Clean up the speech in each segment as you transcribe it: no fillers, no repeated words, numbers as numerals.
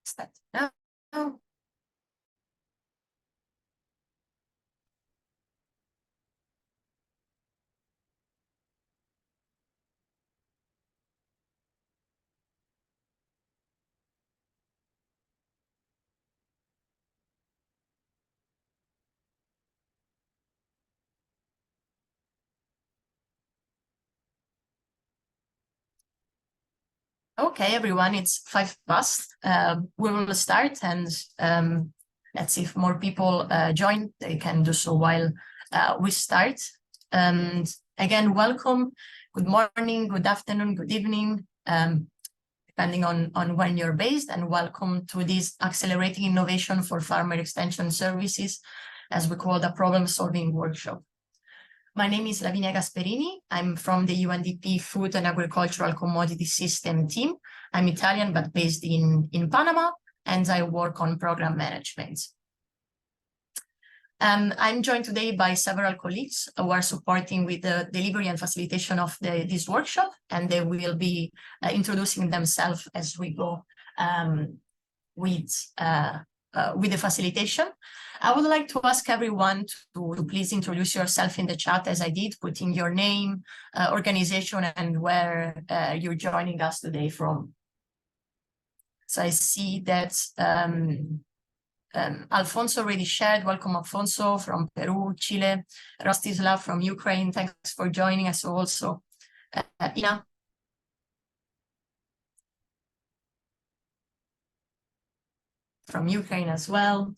Start now. Okay, everyone, it's 5 past. We will start, and let's see if more people join. They can do so while we start. Again, welcome. Good morning, good afternoon, good evening, depending on when you're based, and welcome to this Accelerating Innovation for Farmer Extension Services, as we call the problem-solving workshop. My name is Lavinia Gasperini. I'm from the UNDP Food and Agricultural Commodity System team. I'm Italian, but based in Panama, and I work on program management. I'm joined today by several colleagues who are supporting with the delivery and facilitation of this workshop, and they will be introducing themselves as we go with the facilitation. I would like to ask everyone to please introduce yourself in the chat, as I did, putting your name, organization, and where you're joining us today from. So I see that Alfonso already shared. Welcome, Alfonso, from Peru, Chile. Rostislav from Ukraine, thanks for joining us also. Ina. From Ukraine as well.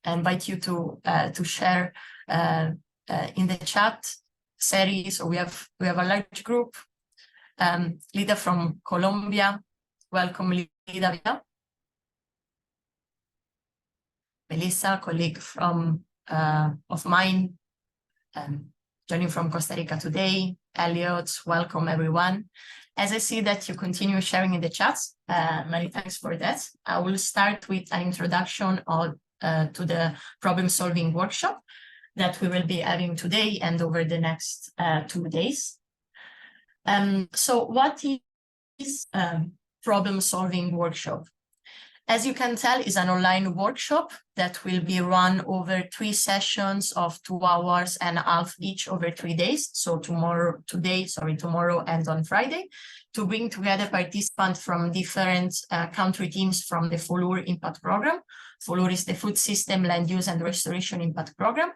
I invite you to share in the chat series. So we have a large group. Lida from Colombia, welcome, Lida. Melissa, colleague from of mine, joining from Costa Rica today. Elliot, welcome everyone. As I see that you continue sharing in the chats, many thanks for that. I will start with an introduction to the problem-solving workshop that we will be having today and over the next 2 days. So what is problem-solving workshop? As you can tell, is an online workshop that will be run over 3 sessions of 2.5 hours each over 3 days. So tomorrow and on Friday, to bring together participants from different country teams from the FOLUR Impact Program. FOLUR is the Food System, Land Use and Restoration Impact Program,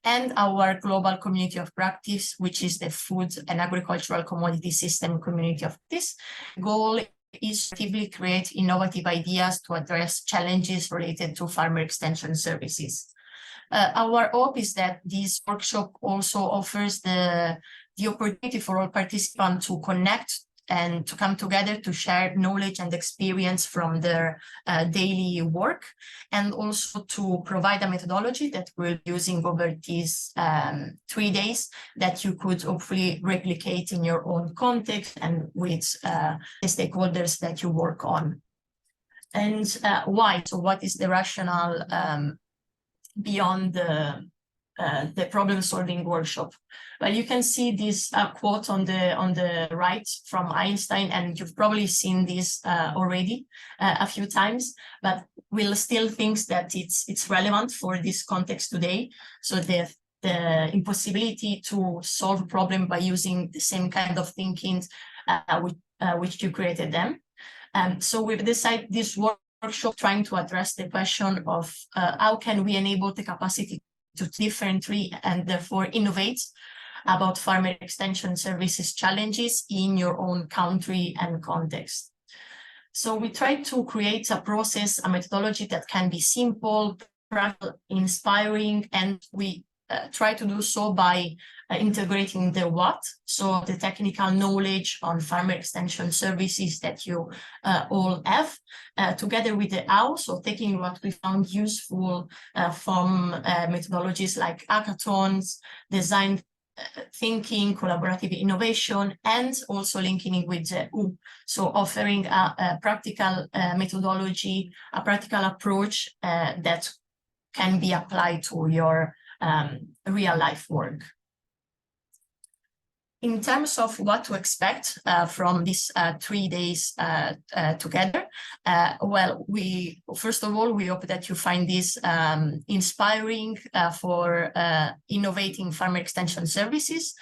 and our Global Community of Practice, which is the Food and Agricultural Commodity System Community of Practice. Goal is to actively create innovative ideas to address challenges related to farmer extension services. Our hope is that this workshop also offers the opportunity for all participants to connect and to come together to share knowledge and experience from their daily work, and also to provide a methodology that we're using over these 3 days that you could hopefully replicate in your own context and with the stakeholders that you work on. And why? So what is the rationale beyond the problem-solving workshop? Well, you can see this quote on the right from Einstein, and you've probably seen this already a few times, but we'll still think that it's relevant for this context today. So the impossibility to solve a problem by using the same kind of thinking which you created them. So we've decided this workshop trying to address the question of how can we enable the capacity to differently and therefore innovate about farmer extension services challenges in your own country and context. So we try to create a process, a methodology that can be simple, practical, inspiring, and we try to do so by integrating the what, so the technical knowledge on farmer extension services that you all have, together with the how, so taking what we found useful from methodologies like hackathons, design thinking, collaborative innovation, and also linking it with the who, so offering a practical methodology, a practical approach that can be applied to your real life work. In terms of what to expect from these 3 days together, well, first of all, we hope that you find this inspiring for innovating farmer extension services.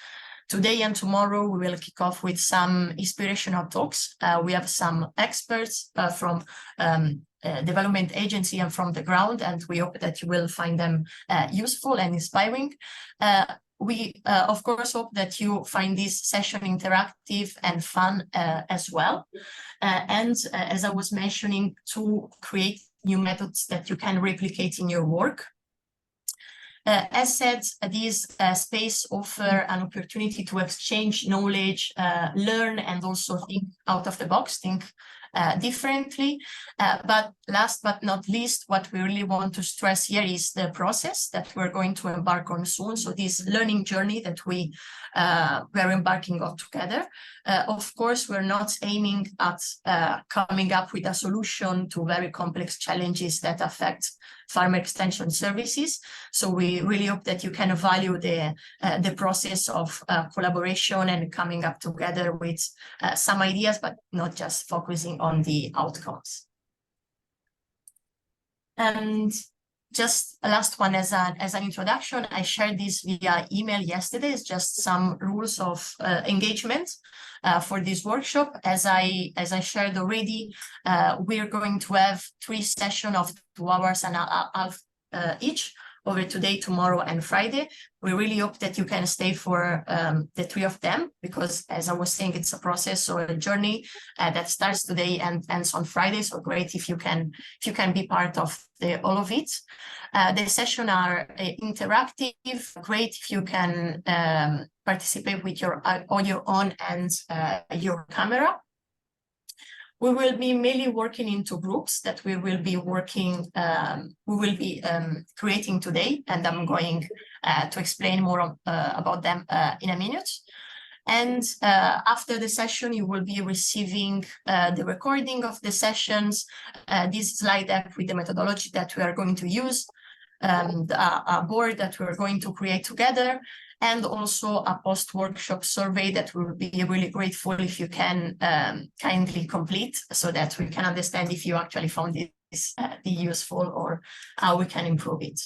Today and tomorrow, we will kick off with some inspirational talks. We have some experts from development agency and from the ground, and we hope that you will find them useful and inspiring. We, of course, hope that you find this session interactive and fun as well. And as I was mentioning, to create new methods that you can replicate in your work. As said, this space offers an opportunity to exchange knowledge, learn, and also think out of the box, think differently. But last but not least, what we really want to stress here is the process that we're going to embark on soon. So this learning journey that we're embarking on together. Of course, we're not aiming at coming up with a solution to very complex challenges that affect farmer extension services. So we really hope that you can value the process of collaboration and coming up together with some ideas, but not just focusing on the outcomes. And just a last one as an introduction, I shared this via email yesterday. It's just some rules of engagement for this workshop. As I shared already, we're going to have 3 sessions of 2 hours and a half each over today, tomorrow, and Friday. We really hope that you can stay for the 3 of them, because as I was saying, it's a process or a journey that starts today and ends on Friday. So great if you can be part of all of it. The sessions are interactive. Great if you can participate with your audio on and your camera. We will be mainly working into groups that we will be creating today, and I'm going to explain more about them in a minute. And after the session, you will be receiving the recording of the sessions, this slide deck with the methodology that we are going to use, a board that we're going to create together, and also a post-workshop survey that we will be really grateful if you can kindly complete, so that we can understand if you actually found this useful or how we can improve it.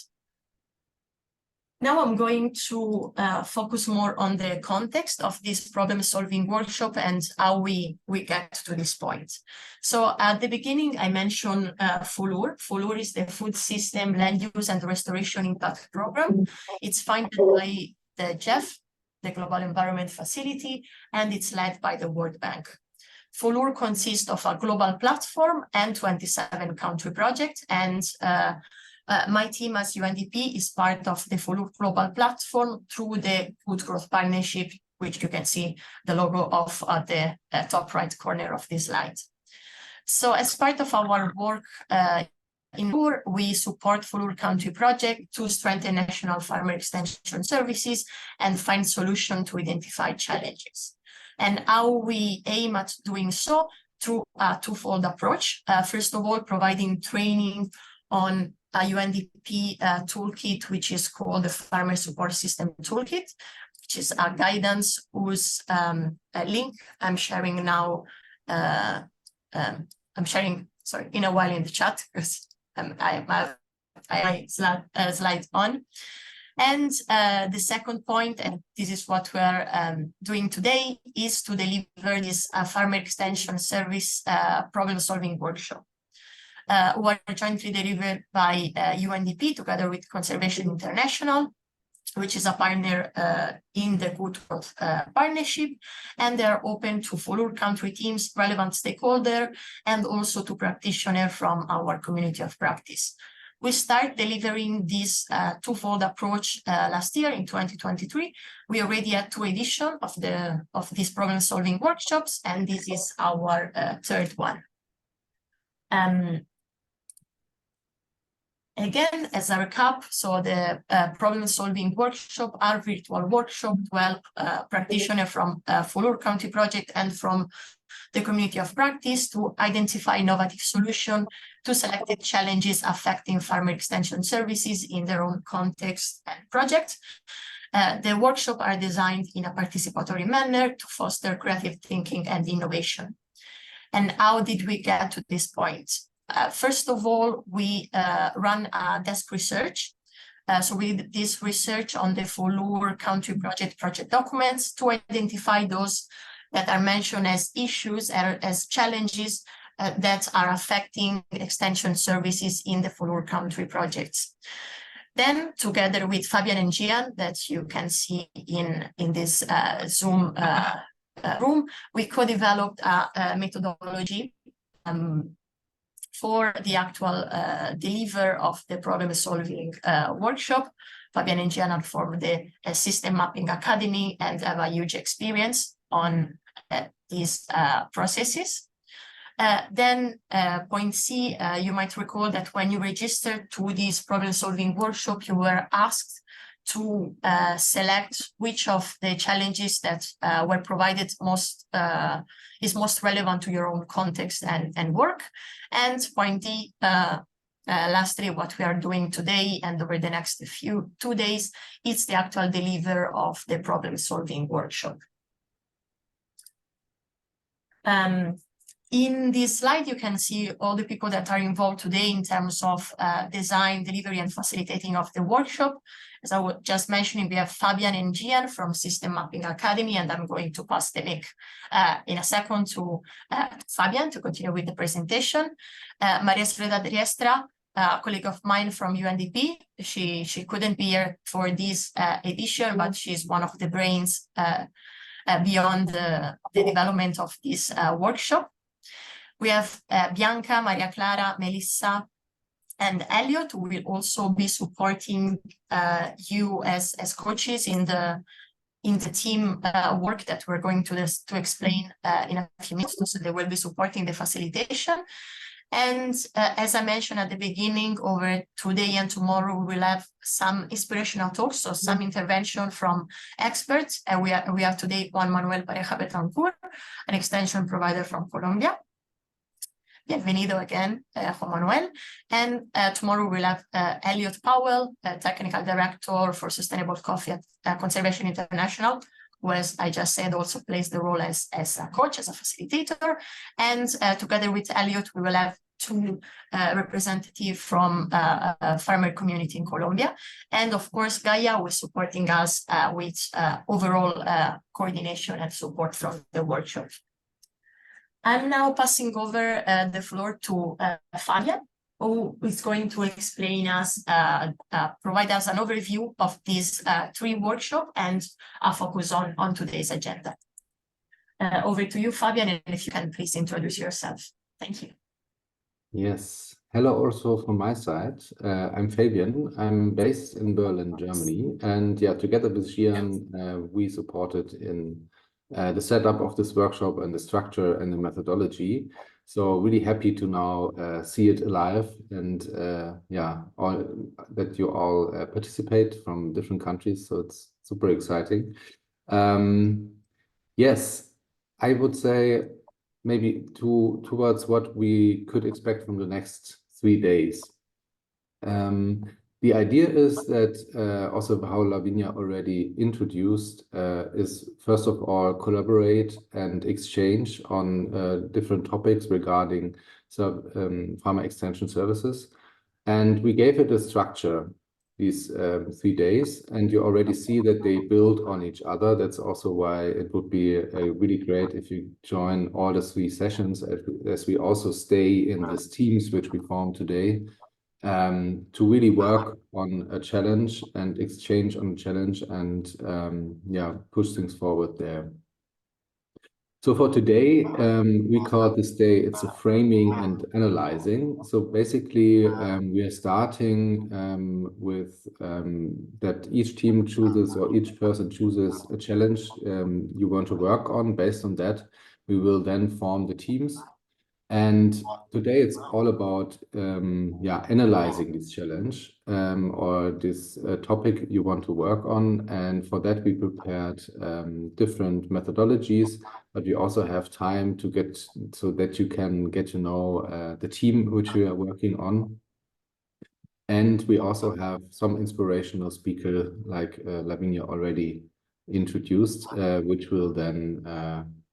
Now I'm going to focus more on the context of this problem-solving workshop and how we get to this point. So at the beginning, I mentioned FOLUR. FOLUR is the Food System Land Use and Restoration Impact Program. It's funded by the GEF, the Global Environment Facility, and it's led by the World Bank. FOLUR consists of a global platform and 27 country projects, and my team as UNDP is part of the FOLUR global platform through the Food Growth Partnership, which you can see the logo of at the top right corner of this slide. So as part of our work in FOLUR, we support FOLUR country project to strengthen national farmer extension services and find solutions to identify challenges. And how we aim at doing so through a twofold approach. First of all, providing training on a UNDP toolkit, which is called the Farmer Support System Toolkit, which is a guidance whose link I'm sharing now. I'm sharing, sorry, in a while in the chat, because I have slides on. And the second point, and this is what we're doing today, is to deliver this farmer extension service problem-solving workshop. Were jointly delivered by UNDP together with Conservation International, which is a partner in the Food Growth Partnership, and they're open to FOLUR country teams, relevant stakeholders, and also to practitioners from our community of practice. We start delivering this twofold approach last year in 2023. We already had 2 editions of these problem-solving workshops, and this is our 3rd one. Again, as a recap, so the problem-solving workshop are virtual workshop to help practitioners from FOLUR Country Project and from the community of practice to identify innovative solutions to selected challenges affecting farmer extension services in their own context and project. The workshops are designed in a participatory manner to foster creative thinking and innovation. And how did we get to this point? First of all, we run a desk research. So we did this research on the FOLUR country project documents to identify those that are mentioned as issues or as challenges that are affecting extension services in the FOLUR country projects. Then, together with Fabian and Gian, that you can see in this Zoom room, we co-developed a methodology for the actual deliver of the problem-solving workshop. Fabian and Gian formed the System Mapping Academy and have a huge experience on these processes. Then point C, you might recall that when you registered to this problem-solving workshop, you were asked to select which of the challenges that were provided is most relevant to your own context and work. And point D, lastly, what we are doing today and over the next 2 days, it's the actual deliver of the problem-solving workshop. In this slide, you can see all the people that are involved today in terms of design, delivery, and facilitating of the workshop. As I was just mentioning, we have Fabian and Gian from System Mapping Academy, and I'm going to pass the mic in a second to Fabian to continue with the presentation. Maria Soledad Riestra, a colleague of mine from UNDP. She couldn't be here for this edition, but she's one of the brains beyond the development of this workshop. We have Bianca, Maria Clara, Melissa, and Elliot, who will also be supporting you as coaches in the team work that we're going to explain in a few minutes. So they will be supporting the facilitation. And as I mentioned at the beginning, over today and tomorrow, we will have some inspirational talks, so some intervention from experts. And we have today Juan Manuel Pareja Betancourt, an extension provider from Colombia. Bienvenido again, Juan Manuel. And tomorrow we'll have Elliot Powell, Technical Director for Sustainable Coffee at Conservation International, who, as I just said, also plays the role as a coach, as a facilitator. And together with Elliot, we will have 2 representatives from farmer community in Colombia. And of course, Gaia was supporting us with overall coordination and support from the workshop. I'm now passing over the floor to Fabian, who is going to explain us, provide us an overview of these 3 workshops and a focus on today's agenda. Over to you, Fabian, and if you can please introduce yourself. Thank you. Yes. Hello also from my side. I'm Fabian. I'm based in Berlin, Germany. And yeah, together with Gian, we supported in the setup of this workshop and the structure and the methodology. So really happy to now see it alive and yeah, that you all participate from different countries. So it's super exciting. Yes, I would say maybe towards what we could expect from the next 3 days. The idea is that also how Lavinia already introduced is first of all collaborate and exchange on different topics regarding farmer extension services. And we gave it a structure these 3 days, and you already see that they build on each other. That's also why it would be really great if you join all the 3 sessions as we also stay in these teams which we formed today. To really work on a challenge and exchange on a challenge and yeah, push things forward there. So for today, we call this day, it's a framing and analyzing. So basically, we are starting with that each team chooses or each person chooses a challenge you want to work on. Based on that, we will then form the teams. And today it's all about yeah, analyzing this challenge or this topic you want to work on. And for that, we prepared different methodologies, but we also have time to get so that you can get to know the team which we are working on. And we also have some inspirational speaker like Lavinia already introduced, which will then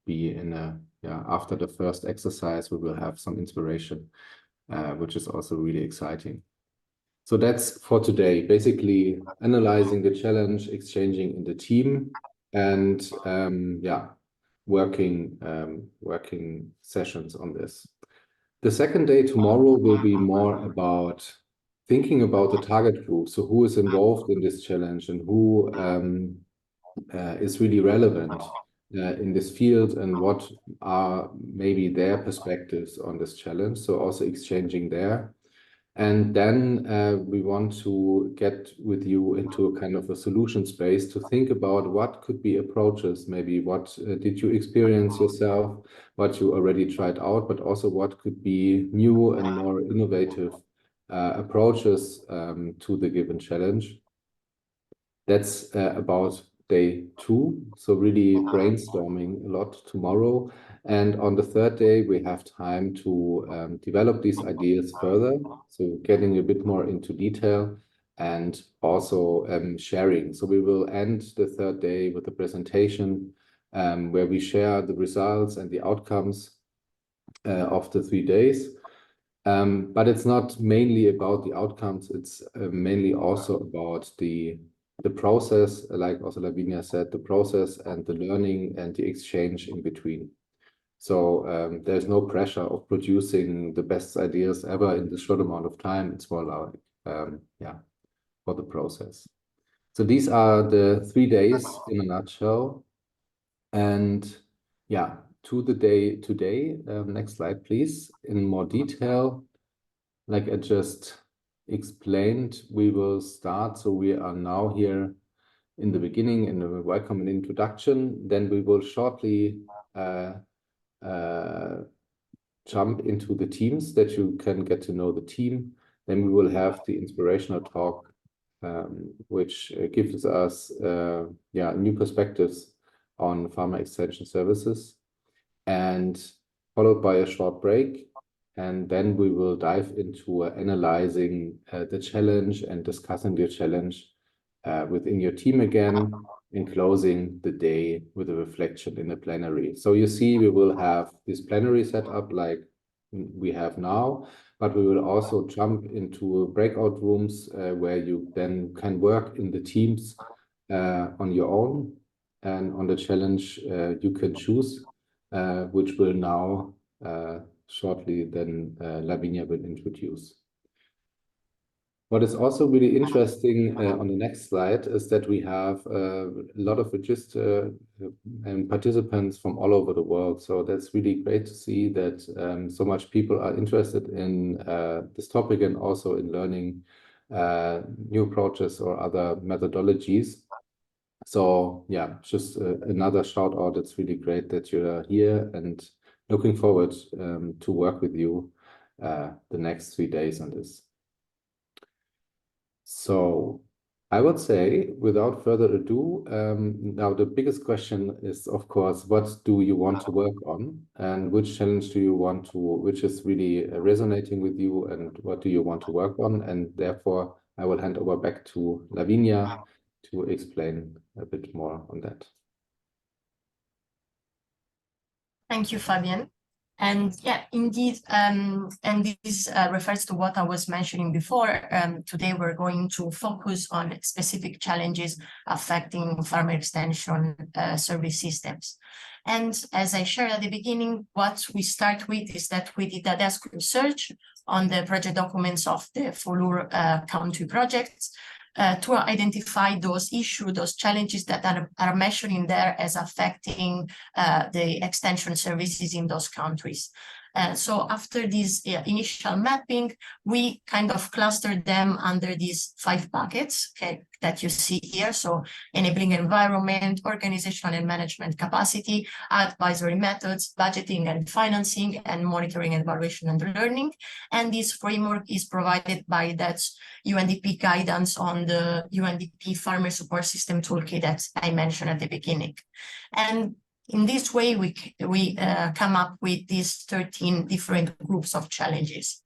be in after the first exercise, we will have some inspiration, which is also really exciting. So that's for today, basically analyzing the challenge, exchanging in the team, and working sessions on this. The second day tomorrow will be more about thinking about the target group. So who is involved in this challenge and who is really relevant in this field, and what are maybe their perspectives on this challenge. So also exchanging there. And then we want to get with you into a kind of a solution space to think about what could be approaches, maybe what did you experience yourself, what you already tried out, but also what could be new and more innovative approaches to the given challenge. That's about day 2. So really brainstorming a lot tomorrow. And on the third day, we have time to develop these ideas further. So getting a bit more into detail and also sharing. So we will end the third day with a presentation where we share the results and the outcomes of the 3 days. But it's not mainly about the outcomes. It's mainly also about the process, like also Lavinia said, the process and the learning and the exchange in between. So there's no pressure of producing the best ideas ever in this short amount of time. It's more like, for the process. So these are the 3 days in a nutshell. And to the day today, next slide, please, in more detail. Like I just explained, we will start. So we are now here in the beginning in the welcome and introduction. Then we will shortly jump into the teams that you can get to know the team. Then we will have the inspirational talk, which gives us new perspectives on pharma extension services, and followed by a short break. And then we will dive into analyzing the challenge and discussing the challenge within your team again, and closing the day with a reflection in a plenary. So you see, we will have this plenary set up like we have now, but we will also jump into breakout rooms where you then can work in the teams on your own, and on the challenge you can choose, which will now shortly then Lavinia will introduce. What is also really interesting on the next slide is that we have a lot of registered and participants from all over the world. So that's really great to see that so much people are interested in this topic, and also in learning new approaches or other methodologies. So yeah, just another shout out. It's really great that you're here, and looking forward to work with you the next 3 days on this. So I would say, without further ado, now the biggest question is, of course, what do you want to work on, and which challenge do you want to, which is really resonating with you, and what do you want to work on? And therefore, I will hand over back to Lavinia to explain a bit more on that. Thank you, Fabian. And yeah, indeed, and this refers to what I was mentioning before. Today, we're going to focus on specific challenges affecting pharma extension service systems. And as I shared at the beginning, what we start with is that we did a desk research on the project documents of the FOLUR country projects to identify those issues, those challenges that are mentioned there as affecting the extension services in those countries. So after this initial mapping, we kind of clustered them under these 5 buckets, okay, that you see here. So enabling environment, organizational and management capacity, advisory methods, budgeting and financing, and monitoring, evaluation and learning. And this framework is provided by that UNDP guidance on the UNDP Farmer Support System Toolkit that I mentioned at the beginning. And in this way, we come up with these 13 different groups of challenges.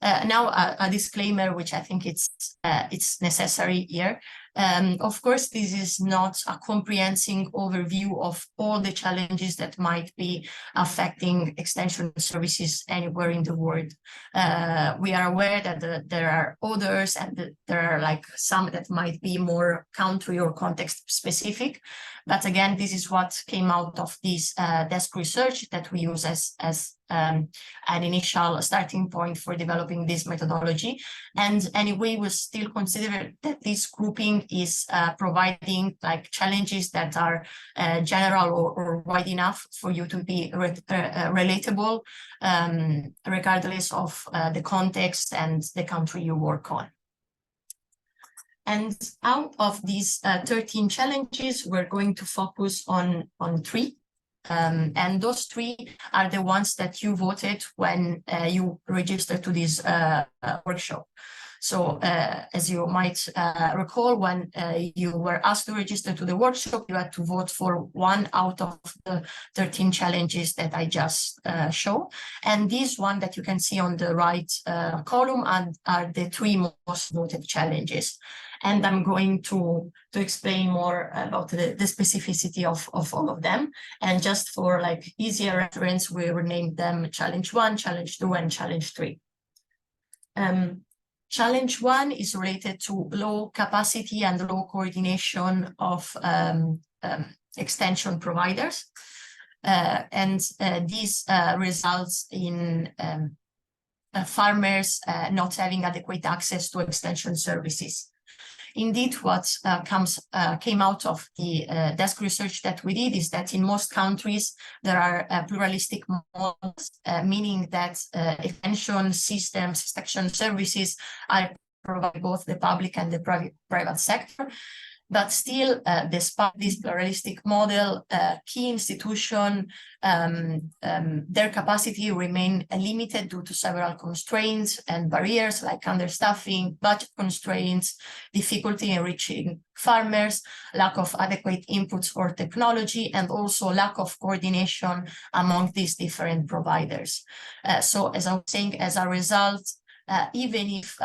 Now, a disclaimer, which I think it's necessary here. Of course, this is not a comprehensive overview of all the challenges that might be affecting extension services anywhere in the world. We are aware that there are others, and there are like some that might be more country or context specific. But again, this is what came out of this desk research that we use as an initial starting point for developing this methodology. And anyway, we still consider that this grouping is providing like challenges that are general or wide enough for you to be relatable, regardless of the context and the country you work on. And out of these 13 challenges, we're going to focus on 3. And those 3 are the ones that you voted when you registered to this workshop. So as you might recall, when you were asked to register to the workshop, you had to vote for 1 out of the 13 challenges that I just showed. And this one that you can see on the right column are the 3 most voted challenges. And I'm going to explain more about the specificity of all of them. And just for like easier reference, we renamed them Challenge 1, Challenge 2, and Challenge 3. Challenge 1 is related to low capacity and low coordination of extension providers. And this results in farmers not having adequate access to extension services. Indeed, what came out of the desk research that we did is that in most countries, there are pluralistic models, meaning that extension systems, extension services are provided both the public and the private sector. But still, despite this pluralistic model, key institutions, their capacity remain limited due to several constraints and barriers like understaffing, budget constraints, difficulty in reaching farmers, lack of adequate inputs or technology, and also lack of coordination among these different providers. So as I was saying, as a result, even if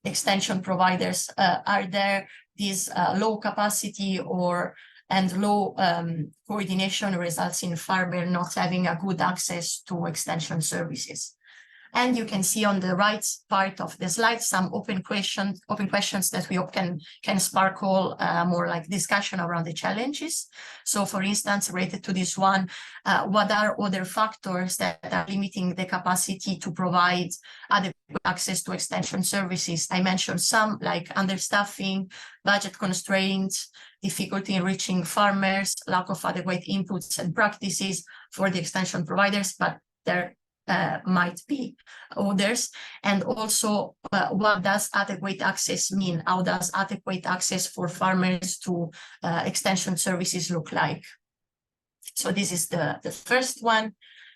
extension providers are there, this low capacity and low coordination results in farmers not having a good access to extension services. And you can see on the right part of the slide some open questions that we hope can sparkle more like discussion around the challenges. So for instance, related to this one, what are other factors that are limiting the capacity to provide adequate access to extension services? I mentioned some like understaffing, budget constraints, difficulty in reaching farmers, lack of adequate inputs and practices for the extension providers, but there might be others. And also, what does adequate access mean? How does adequate access for farmers to extension services look like? So this is the first one.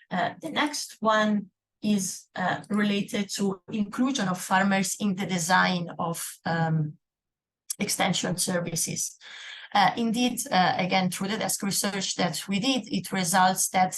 The next one is related to inclusion of farmers in the design of extension services. Indeed, again, through the desk research that we did, it results that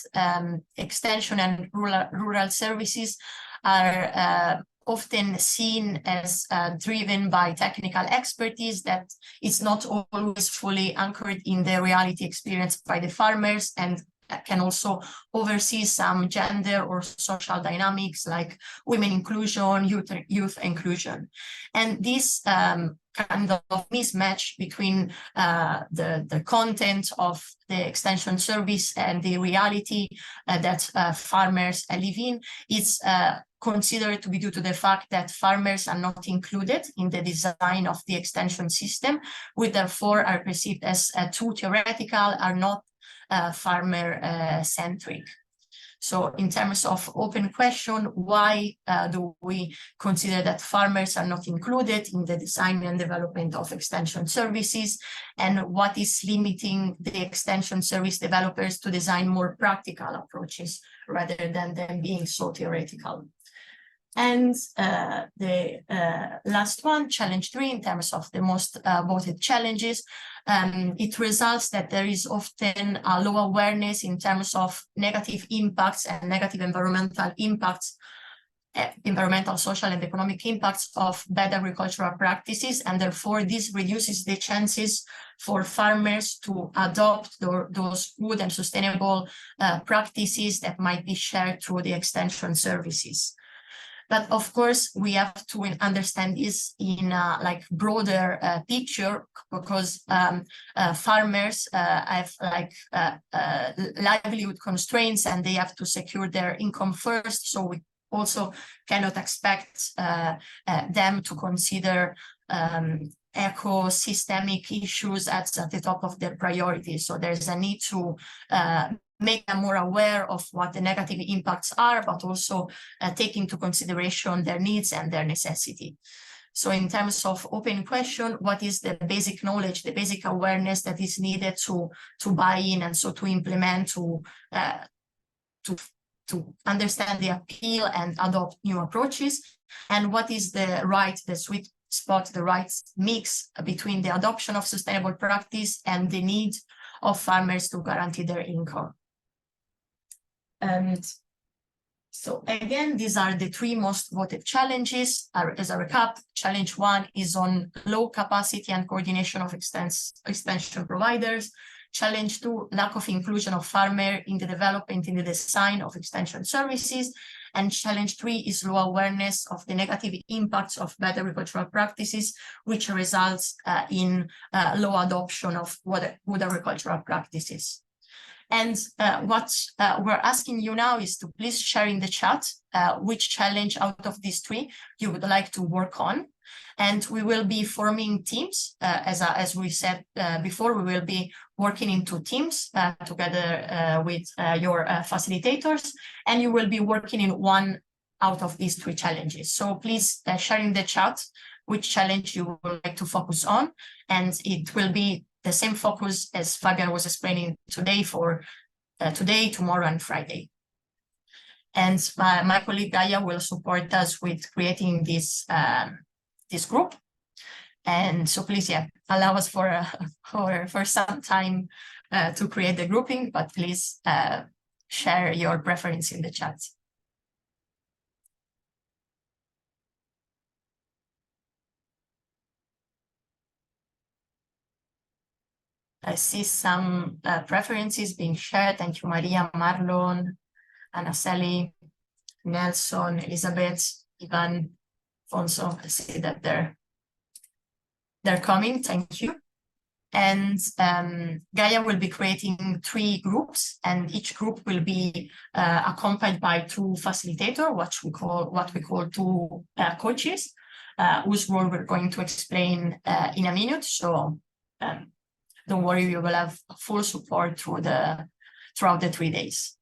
extension and rural services are often seen as driven by technical expertise that is not always fully anchored in the reality experienced by the farmers, and can also oversee some gender or social dynamics like women inclusion, youth inclusion. And this kind of mismatch between the content of the extension service and the reality that farmers live in is considered to be due to the fact that farmers are not included in the design of the extension system, which therefore are perceived as too theoretical, are not farmer-centric. So in terms of open question, why do we consider that farmers are not included in the design and development of extension services? And what is limiting the extension service developers to design more practical approaches rather than them being so theoretical? And the last one, challenge 3, in terms of the most voted challenges, it results that there is often a low awareness in terms of negative impacts and negative environmental impacts environmental, social, and economic impacts of bad agricultural practices, and therefore this reduces the chances for farmers to adopt those good and sustainable practices that might be shared through the extension services. But of course, we have to understand this in a like broader picture, because farmers have like livelihood constraints, and they have to secure their income first. So we also cannot expect them to consider ecosystemic issues at the top of their priorities. So there's a need to make them more aware of what the negative impacts are, but also take into consideration their needs and their necessity. So in terms of open question, what is the basic knowledge, the basic awareness that is needed to buy in, and so to implement, to understand the appeal and adopt new approaches? And what is the sweet spot, the right mix between the adoption of sustainable practice and the need of farmers to guarantee their income? And so again, these are the three most voted challenges. As a recap, challenge 1 is on low capacity and coordination of extension providers. Challenge 2, lack of inclusion of farmer in the development, in the design of extension services. And challenge 3 is low awareness of the negative impacts of bad agricultural practices, which results in low adoption of good agricultural practices. And what we're asking you now is to please share in the chat which challenge out of these 3 you would like to work on. And we will be forming teams. As we said before, we will be working into teams together with your facilitators, and you will be working in one out of these 3 challenges. So please share in the chat which challenge you would like to focus on, and it will be the same focus as Fabian was explaining today for today, tomorrow, and Friday. And my colleague Gaia will support us with creating this this group. And so please, allow us for some time to create the grouping, but please share your preference in the chat. I see some preferences being shared. Thank you, Maria, Marlon, Anaseli, Nelson, Elizabeth, Ivan, Fonso. I see that they're coming. Thank you. And Gaia will be creating 3 groups, and each group will be accompanied by 2 facilitators, what we call 2 coaches, whose role we're going to explain in a minute. So don't worry, you will have full support throughout the 3 days.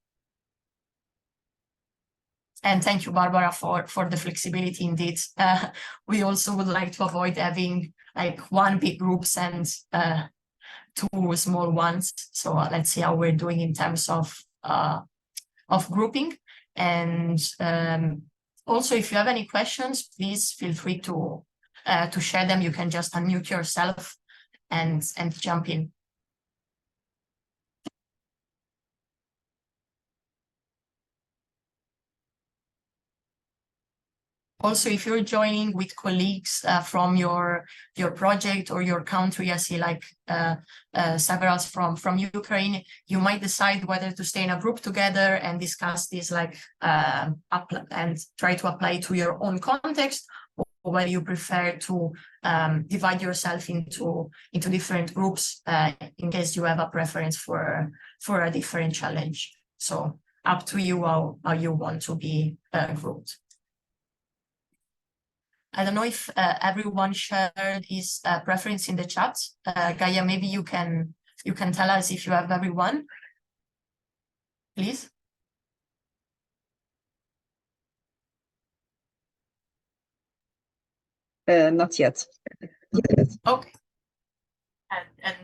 And thank you, Barbara, for the flexibility. Indeed, we also would like to avoid having like 1 big groups and 2 small ones. So let's see how we're doing in terms of grouping. And also, if you have any questions, please feel free to share them. You can just unmute yourself and jump in. Also, if you're joining with colleagues from your project or your country, I see like several from Ukraine, you might decide whether to stay in a group together and discuss this, like and try to apply to your own context, or whether you prefer to divide yourself into different groups in case you have a preference for a different challenge. So up to you how you want to be grouped. I don't know if everyone shared his preference in the chat. Gaia, maybe you can tell us if you have everyone, please. Not yet. Okay. And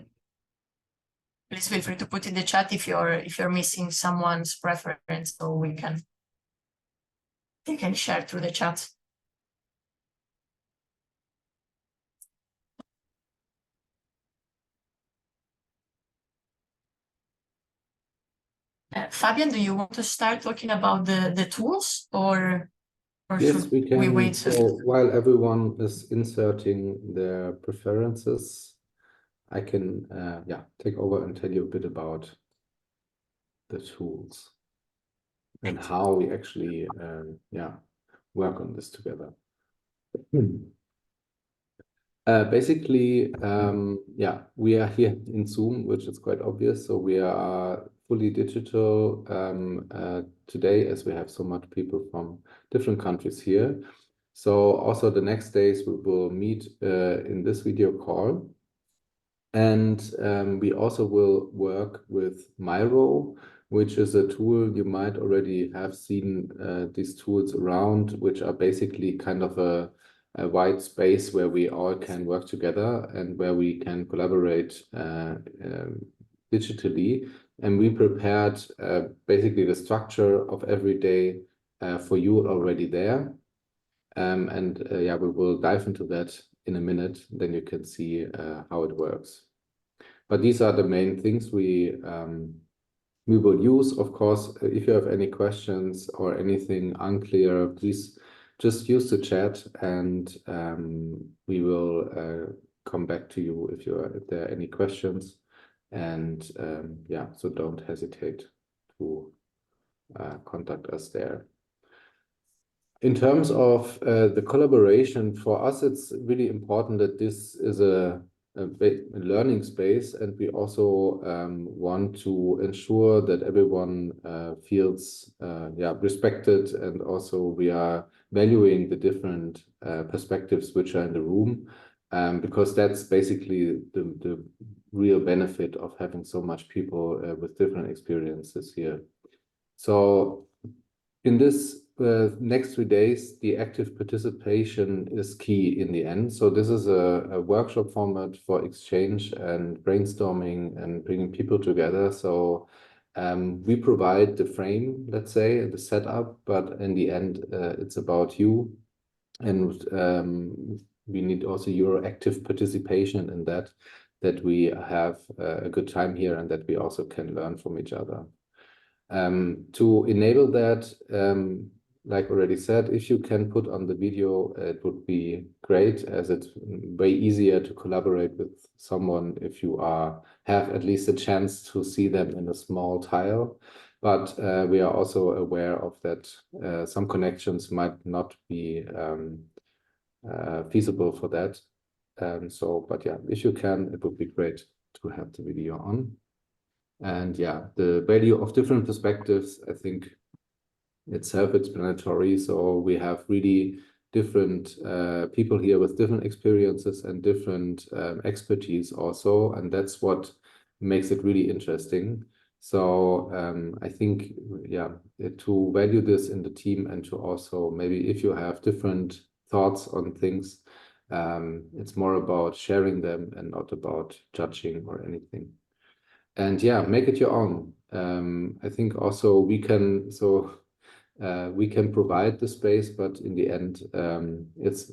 please feel free to put in the chat if you're missing someone's preference, so they can share through the chat. Fabian, do you want to start talking about the tools, or Or Yes, should we we can. wait? So while everyone is inserting their preferences, I can take over and tell you a bit about the tools and how we actually work on this together. Basically, we are here in Zoom, which is quite obvious. So we are fully digital today, as we have so much people from different countries here. So also the next days we will meet in this video call. And we also will work with Miro, which is a tool you might already have seen these tools around, which are basically kind of a wide space where we all can work together and where we can collaborate digitally. And we prepared basically the structure of every day for you already there. We will dive into that in a minute, then you can see how it works. But these are the main things we will use. Of course, if you have any questions or anything unclear, please just use the chat, and we will come back to you if there are any questions. And so don't hesitate to contact us there. In terms of the collaboration, for us, it's really important that this is a learning space, and we also want to ensure that everyone feels respected, and also we are valuing the different perspectives which are in the room, because that's basically the real benefit of having so much people with different experiences here. So in this next 3 days, the active participation is key in the end. So this is a workshop format for exchange and brainstorming and bringing people together. So we provide the frame, let's say, the setup, but in the end, it's about you. And we need also your active participation in that we have a good time here and that we also can learn from each other. To enable that, like already said, if you can put on the video, it would be great, as it's way easier to collaborate with someone if you have at least a chance to see them in a small tile. But we are also aware of that some connections might not be feasible for that. If you can, it would be great to have the video on. And the value of different perspectives, I think it's self-explanatory. So we have really different people here with different experiences and different expertise also, and that's what makes it really interesting. So I think, to value this in the team, and to also maybe if you have different thoughts on things, it's more about sharing them and not about judging or anything. And make it your own. I think also we can provide the space, but in the end,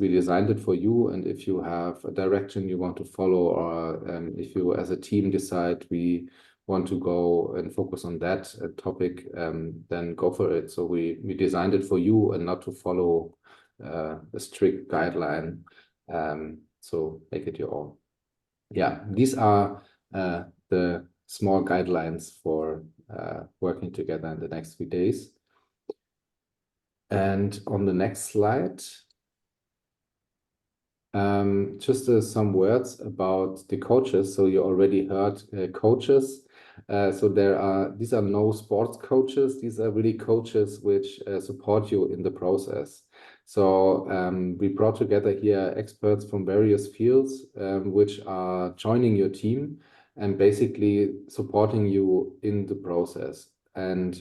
we designed it for you. And if you have a direction you want to follow, or if you as a team decide we want to go and focus on that topic, then go for it. So we designed it for you and not to follow a strict guideline. So make it your own. These are the small guidelines for working together in the next few days. And on the next slide, just some words about the coaches. So you already heard coaches. So these are no sports coaches. These are really coaches which support you in the process. So we brought together here experts from various fields which are joining your team and basically supporting you in the process. And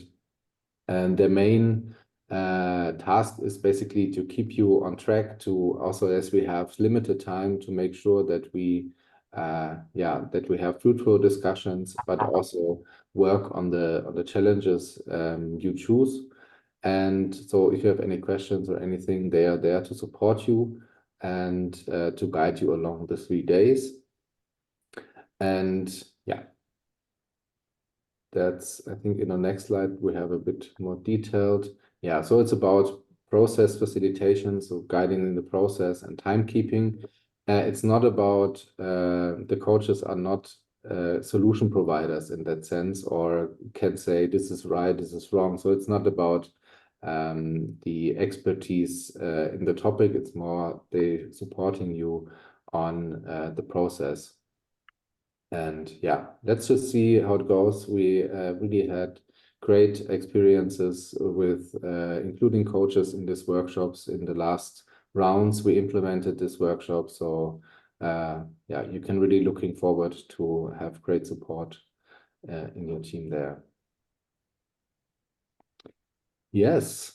their main task is basically to keep you on track, to also, as we have limited time, to make sure that we have fruitful discussions, but also work on the challenges you choose. And so if you have any questions or anything, they are there to support you and to guide you along the 3 days. And that's, I think in the next slide, we have a bit more detailed. So it's about process facilitation, so guiding in the process and timekeeping. It's not about the coaches are not solution providers in that sense, or can say this is right, this is wrong. So it's not about the expertise in the topic. It's more they supporting you on the process. And yeah, let's just see how it goes. We really had great experiences with including coaches in these workshops. In the last rounds, we implemented this workshop. So yeah, you can really looking forward to have great support in your team there. Yes,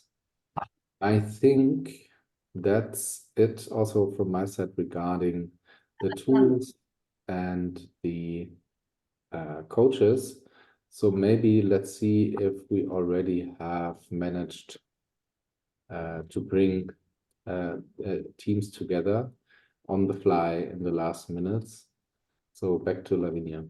I think that's it also from my side regarding the tools and the coaches. So maybe let's see if we already have managed to bring teams together on the fly in the last minutes. So back to Lavinia.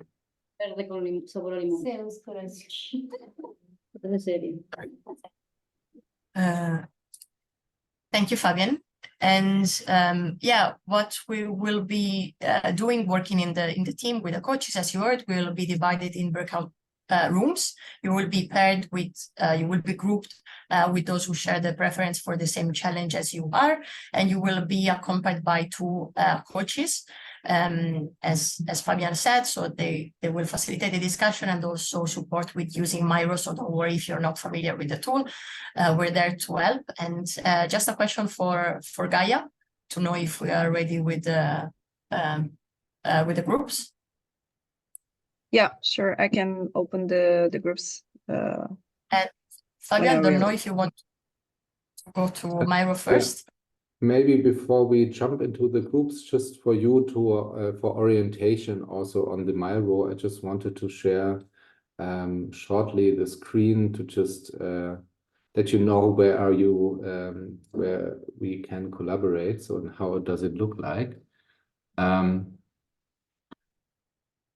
Thank you, Fabian. And yeah, what we will be doing, working in the team with the coaches, as you heard, will be divided in breakout rooms. You will be paired with, you will be grouped with those who share the preference for the same challenge as you are, and you will be accompanied by two coaches, as Fabian said, so they will facilitate the discussion and also support with using Miro. So don't worry if you're not familiar with the tool. We're there to help. And just a question for Gaia to know if we are ready with the groups. Yeah, sure. I can open the groups. And Fabian, don't know if you want to go to Miro first. Yeah. Maybe before we jump into the groups, just for you to for orientation also on the Miro, I just wanted to share shortly the screen to just let you know where are you, where we can collaborate. So and how does it look like?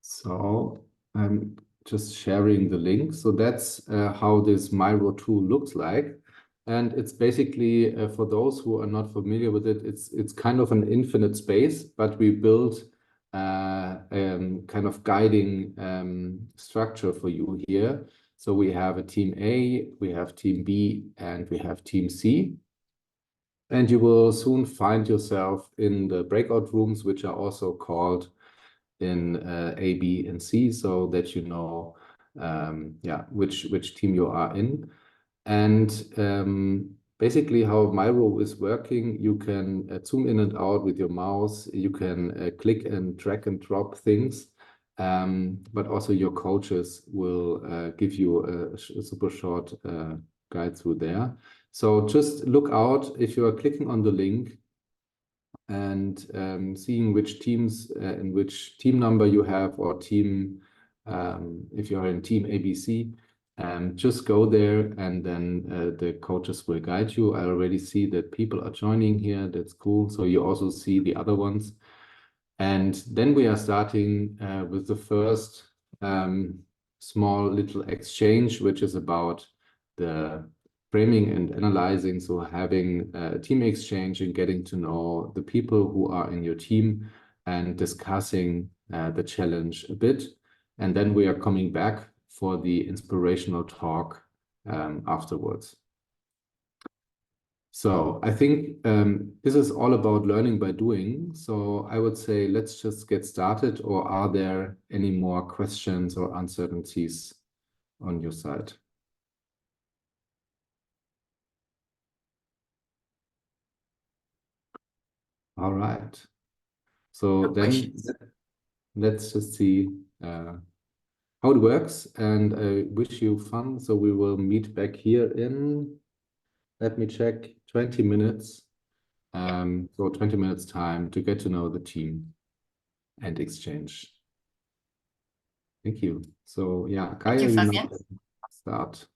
So I'm just sharing the link. So that's how this Miro tool looks like. And it's basically, for those who are not familiar with it, it's kind of an infinite space, but we built kind of guiding structure for you here. So we have a team A, we have team B, and we have team C. And you will soon find yourself in the breakout rooms, which are also called in A, B, and C, so that you know yeah, which team you are in. And basically how Miro is working, you can zoom in and out with your mouse, you can click and drag and drop things, but also your coaches will give you a super short guide through there. So just look out if you are clicking on the link and seeing which teams and which team number you have, or team, if you're in team ABC, just go there and then the coaches will guide you. I already see that people are joining here. That's cool. So you also see the other ones. And then we are starting with the first small little exchange, which is about the framing and analyzing. So having a team exchange and getting to know the people who are in your team and discussing the challenge a bit. And then we are coming back for the inspirational talk afterwards. So I think this is all about learning by doing. So I would say, let's just get started. Or are there any more questions or uncertainties on your side? All right. So then let's just see how it works, and I wish you fun. So we will meet back here in, let me check, 20 minutes. So 20 minutes time to get to know the team and exchange. Thank you. So yeah, Gaia, you now start.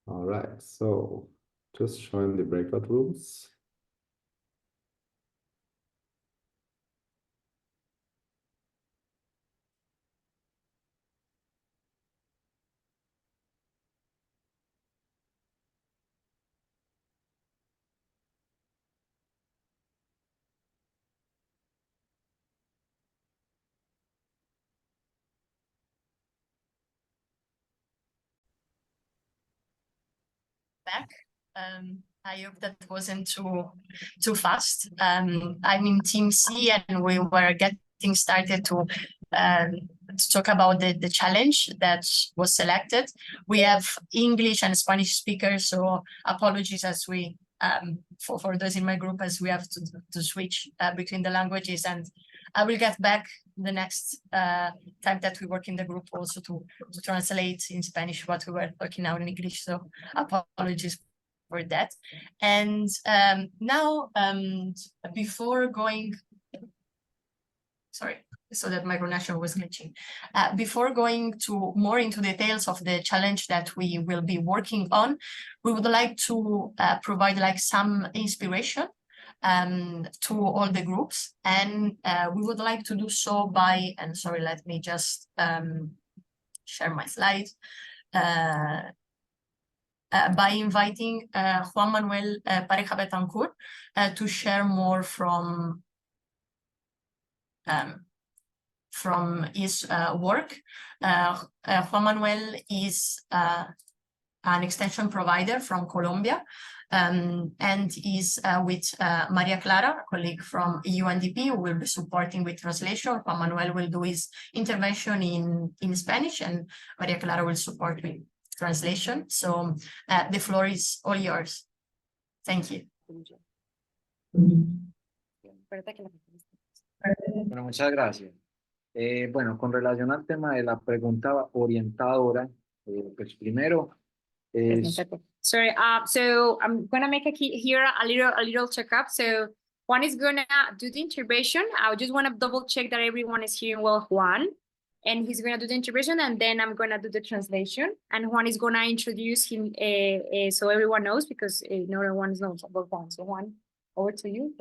All right, so just join the breakout rooms. back. I hope that wasn't too fast. I'm in Team C, and we were getting started to talk about the challenge that was selected. We have English and Spanish speakers, so apologies as we for those in my group, as we have to switch between the languages, and I will get back the next time that we work in the group also to translate in Spanish what we were talking now in English. So apologies for that. And now, before going, sorry, so that my pronunciation was glitching. Before going to more into details of the challenge that we will be working on, we would like to provide like some inspiration to all the groups, and we would like to do so by, and sorry, let me just share my slides, by inviting Juan Manuel Pareja Betancourt to share more from his work. Juan Manuel is an extension provider from Colombia, and is with Maria Clara, a colleague from UNDP, who will be supporting with translation. Juan Manuel will do his intervention in Spanish, and Maria Clara will support with translation. So the floor is all yours. Thank you. Bueno, muchas gracias. Bueno, con relación al tema de la pregunta orientadora, pues primero es... Sorry, so I'm gonna make here a little checkup. So Juan is gonna do the intervention. I just want to double check that everyone is hearing well, Juan, and he's gonna do the intervention, and then I'm gonna do the translation. And Juan is gonna introduce him, so everyone knows, because no one knows about Juan. So Juan, over to you.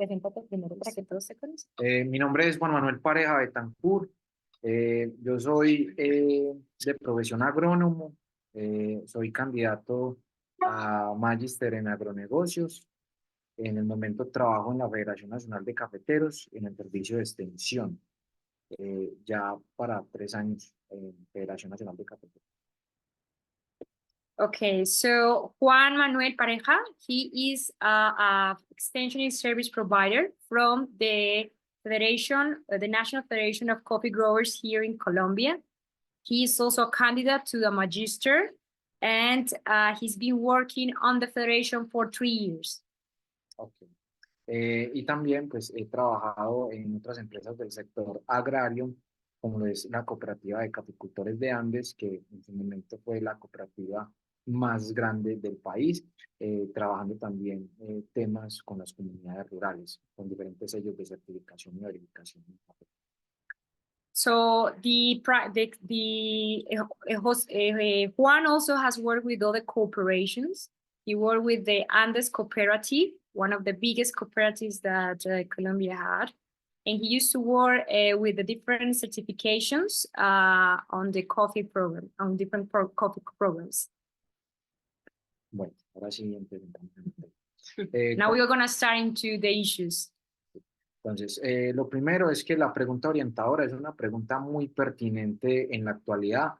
Mi nombre es Juan Manuel Pareja Betancourt. Yo soy de profesión agrónomo. Soy candidato a Magíster en agronegocios. En el momento trabajo en la Federación Nacional de Cafeteros en el servicio de extensión. Ya para 3 años en Federación Nacional de Cafeteros. Okay, so Juan Manuel Pareja, he is a extension service provider from the Federation, the National Federation of Coffee Growers here in Colombia. He is also a candidate to the Magister, and he's been working on the Federation for 3 years. Okay. Y también pues he trabajado en otras empresas del sector agrario, como es la Cooperativa de Caficultores de Andes, que en su momento fue la cooperativa más grande del país, trabajando también temas con las comunidades rurales, con diferentes sellos de certificación y verificación. So Juan also has worked with other corporations. He worked with the Andes Cooperative, one of the biggest cooperatives that Colombia had. And he used to work with the different certifications on the coffee program, on different coffee programs. Bueno, ahora sí empezamos. Now we are going to start into the issues. Entonces, lo primero es que la pregunta orientadora es una pregunta muy pertinente en la actualidad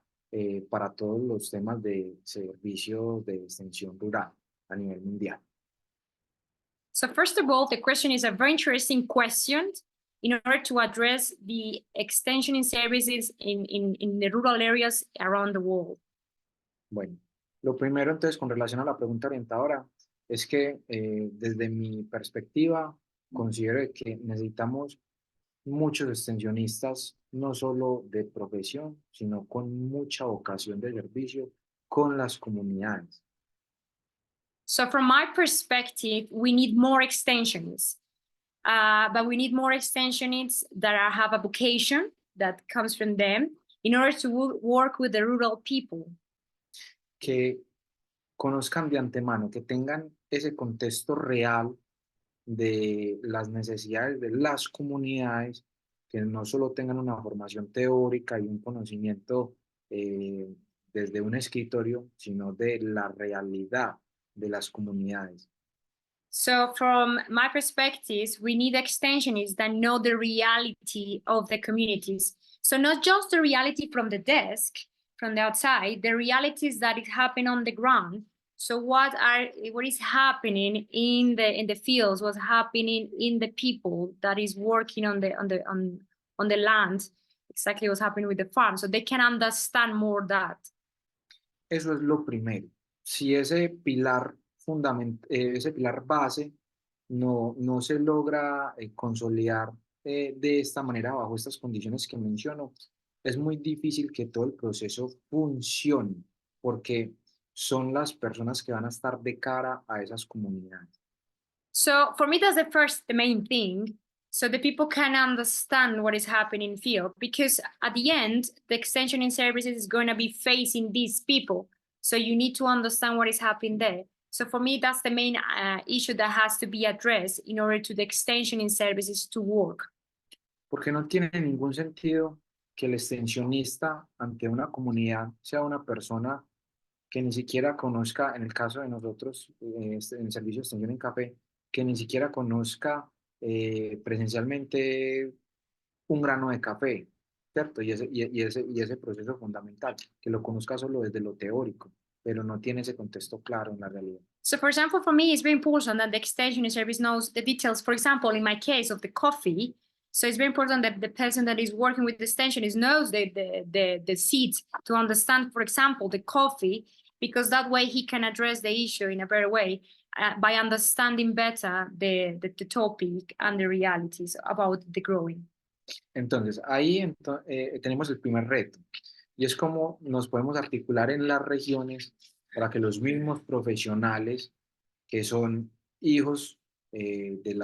para todos los temas de servicios de extensión rural a nivel mundial. So first of all, the question is a very interesting question in order to address the extension in services in the rural areas around the world. Bueno, lo primero entonces con relación a la pregunta orientadora es que desde mi perspectiva considero que necesitamos muchos extensionistas, no solo de profesión, sino con mucha vocación de servicio con las comunidades. So from my perspective, we need more extensionists, but we need more extensionists that have a vocation that comes from them in order to work with the rural people. Que conozcan de antemano, que tengan ese contexto real de las necesidades de las comunidades, que no solo tengan una formación teórica y un conocimiento desde un escritorio, sino de la realidad de las comunidades. So from my perspective, we need extensionists that know the reality of the communities. So not just the reality from the desk, from the outside, the realities that it happen on the ground, So what is happening in the fields? What's happening in the people that is working on the land? Exactly what's happening with the farm, so they can understand more that. Eso es lo primero. Si ese pilar ese pilar base no se logra consolidar de esta manera, bajo estas condiciones que menciono, es muy difícil que todo el proceso funcione, porque son las personas que van a estar de cara a esas comunidades. So for me, that's the main thing. So the people can understand what is happening in field, because at the end, the extension in services is going to be facing these people. So you need to understand what is happening there. So for me, that's the main issue that has to be addressed in order to the extension in services to work. Porque no tiene ningún sentido que el extensionista ante una comunidad sea una persona que ni siquiera conozca, en el caso de nosotros, en el servicio de extensión en café, que ni siquiera conozca presencialmente un grano de café, ¿cierto? Y ese proceso fundamental, que lo conozca solo desde lo teórico, pero no tiene ese contexto claro en la realidad. So for example, for me, it's very important that the extension service knows the details. For example, in my case of the coffee, so it's very important that the person that is working with the extension knows the seeds to understand, for example, the coffee, because that way he can address the issue in a better way by understanding better the topic and the realities about the growing. Entonces, ahí tenemos el primer reto, y es cómo nos podemos articular en las regiones para que los mismos profesionales que son hijos de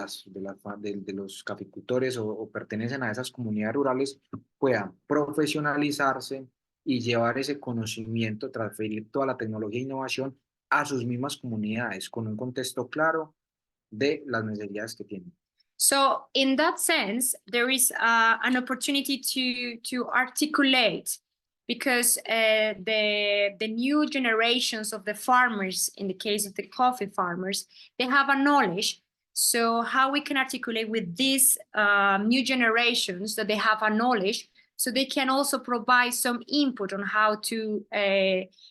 los caficultores o pertenecen a esas comunidades rurales puedan profesionalizarse y llevar ese conocimiento, transferir toda la tecnología e innovación a sus mismas comunidades con un contexto claro de las necesidades que tienen. So in that sense, there is an opportunity to articulate, because the new generations of the farmers, in the case of the coffee farmers, they have a knowledge. So how we can articulate with these new generations that they have a knowledge, so they can also provide some input on how to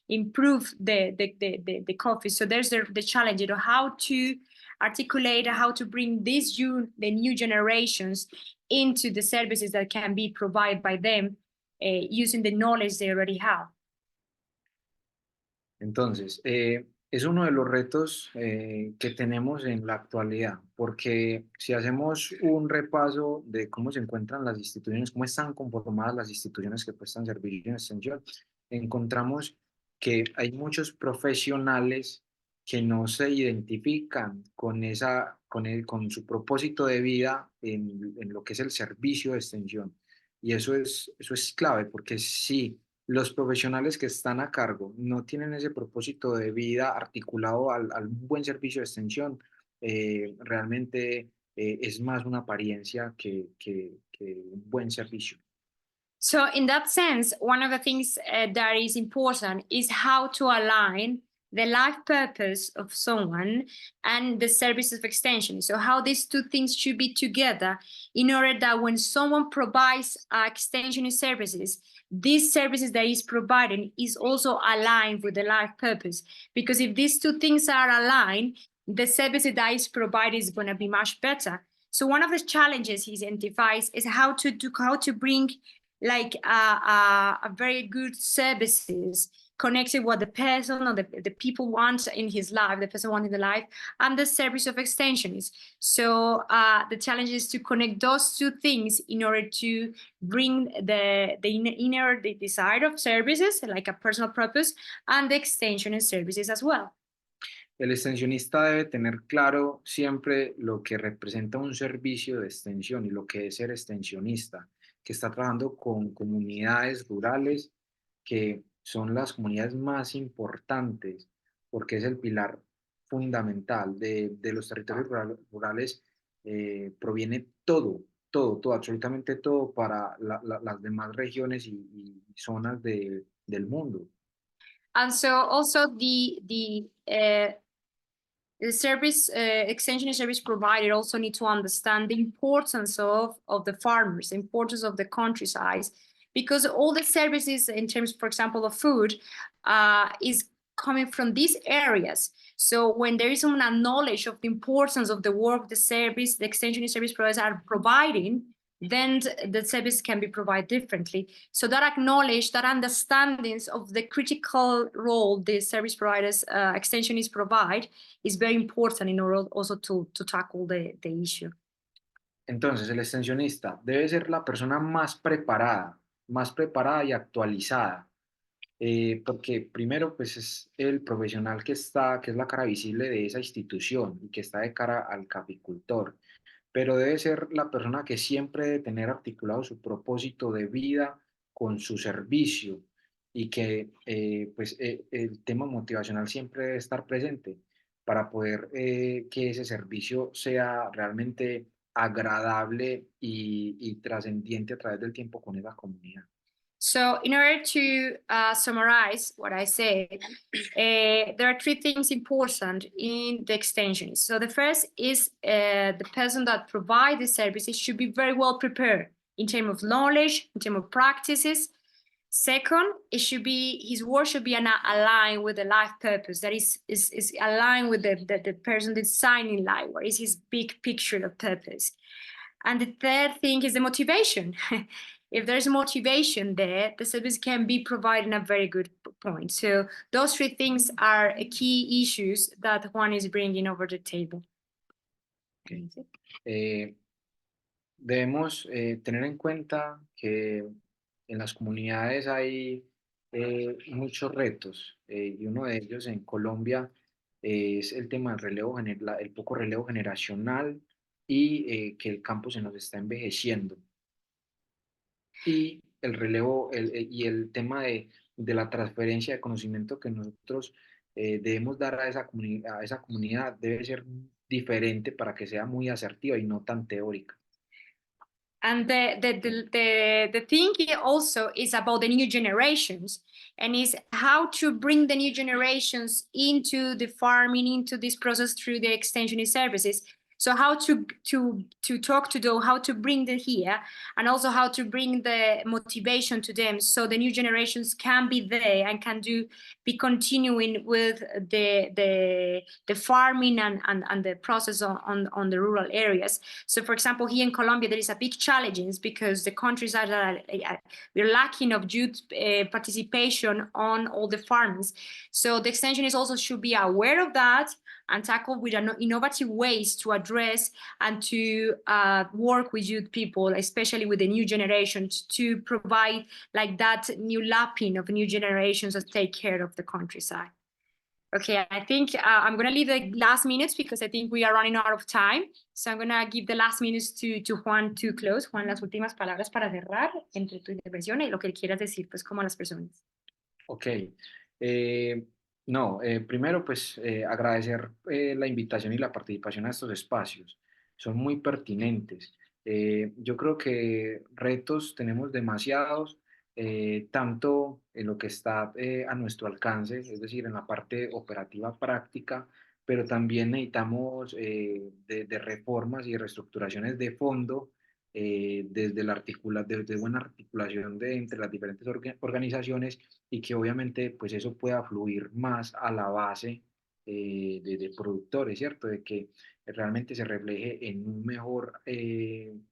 improve the coffee. So there's the challenge, how to articulate, how to bring the new generations into the services that can be provided by them using the knowledge they already have. Entonces, es uno de los retos que tenemos en la actualidad, porque si hacemos un repaso de cómo se encuentran las instituciones, cómo están conformadas las instituciones que prestan servicio en extensión, encontramos que hay muchos profesionales que no se identifican con su propósito de vida en lo que es el servicio de extensión. Y eso es clave, porque si los profesionales que están a cargo no tienen ese propósito de vida articulado al buen servicio de extensión, realmente es más una apariencia que un buen servicio. So in that sense, one of the things that is important is how to align the life purpose of someone and the services of extension. So how these two things should be together in order that when someone provides extension services, these services that is provided is also aligned with the life purpose. Because if these two things are aligned, the services that is provided is going to be much better. So one of the challenges he identifies is how to bring like a very good services connected what the person or the people want in his life, the person wants in the life, and the service of extension is. So the challenge is to connect those two things in order to bring the inner desire of services, like a personal purpose, and the extension and services as well. El extensionista debe tener claro siempre lo que representa un servicio de extensión y lo que es ser extensionista, que está trabajando con comunidades rurales que son las comunidades más importantes, porque es el pilar fundamental de los territorios rurales. Proviene todo, absolutamente todo para las demás regiones y zonas del mundo. And so also the service extension service provider also need to understand the importance of the farmers, the importance of the countryside, because all the services in terms, for example, of food is coming from these areas. So when there is a knowledge of the importance of the work, the service, the extension service providers are providing, then the service can be provided differently. So that acknowledge, that understandings of the critical role the service providers, extensionists provide is very important in order also to tackle the issue. Entonces, el extensionista debe ser la persona más preparada y actualizada, porque primero, pues es el profesional que es la cara visible de esa institución y que está de cara al caficultor, pero debe ser la persona que siempre debe tener articulado su propósito de vida con su servicio y que el tema motivacional siempre debe estar presente para poder que ese servicio sea realmente agradable y trascendiente a través del tiempo con esa comunidad. So in order to summarize what I said, there are three things important in the extension. So the first is the person that provides the services should be very well prepared in terms of knowledge, in terms of practices. Second, his work should be aligned with the life purpose, that is aligned with the person designing life, what is his big picture of purpose. And the third thing is the motivation. If there's motivation there, the service can be provided in a very good point. So those three things are key issues that Juan is bringing over the table. Okay. Debemos tener en cuenta que en las comunidades hay muchos retos y uno de ellos en Colombia es el tema del el poco relevo generacional y que el campo se nos está envejeciendo. Y el relevo y el tema de la transferencia de conocimiento que nosotros debemos dar a esa comunidad debe ser diferente para que sea muy asertiva y no tan teórica. And the thing also is about the new generations, and is how to bring the new generations into the farming, into this process through the extension services. So how to talk to them, how to bring them here, and also how to bring the motivation to them, so the new generations can be there and can be continuing with the farming and the process on the rural areas. So, for example, here in Colombia, there is a big challenge because the countries we're lacking of youth participation on all the farms. So the extensionists also should be aware of that and tackle with innovative ways to address and to work with youth people, especially with the new generations, to provide like that new lapping of new generations that take care of the countryside. Okay, I think I'm going to leave the last minutes because I think we are running out of time. So I'm going to give the last minutes to Juan to close. Juan, las últimas palabras para cerrar entre tu intervención y lo que quieras decir, pues, como a las personas. Ok. Primero, pues, agradecer la invitación y la participación a estos espacios. Son muy pertinentes. Yo creo que retos tenemos demasiados, tanto en lo que está a nuestro alcance, es decir, en la parte operativa práctica, pero también necesitamos de reformas y reestructuraciones de fondo desde buena articulación entre las diferentes organizaciones y que obviamente pues eso pueda fluir más a la base de productores, ¿cierto? De que realmente se refleje en un mejor... en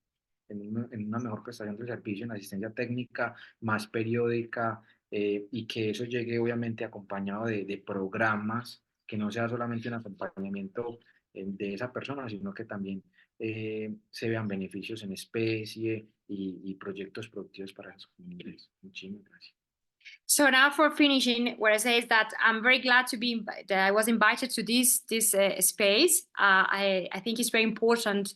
una mejor prestación del servicio, en asistencia técnica más periódica y que eso llegue obviamente acompañado de programas, que no sea solamente un acompañamiento de esa persona, sino que también se vean beneficios en especie y proyectos productivos para las comunidades. Muchísimas gracias. So now for finishing, what I say is that I'm very glad that I was invited to this space. I think it's very important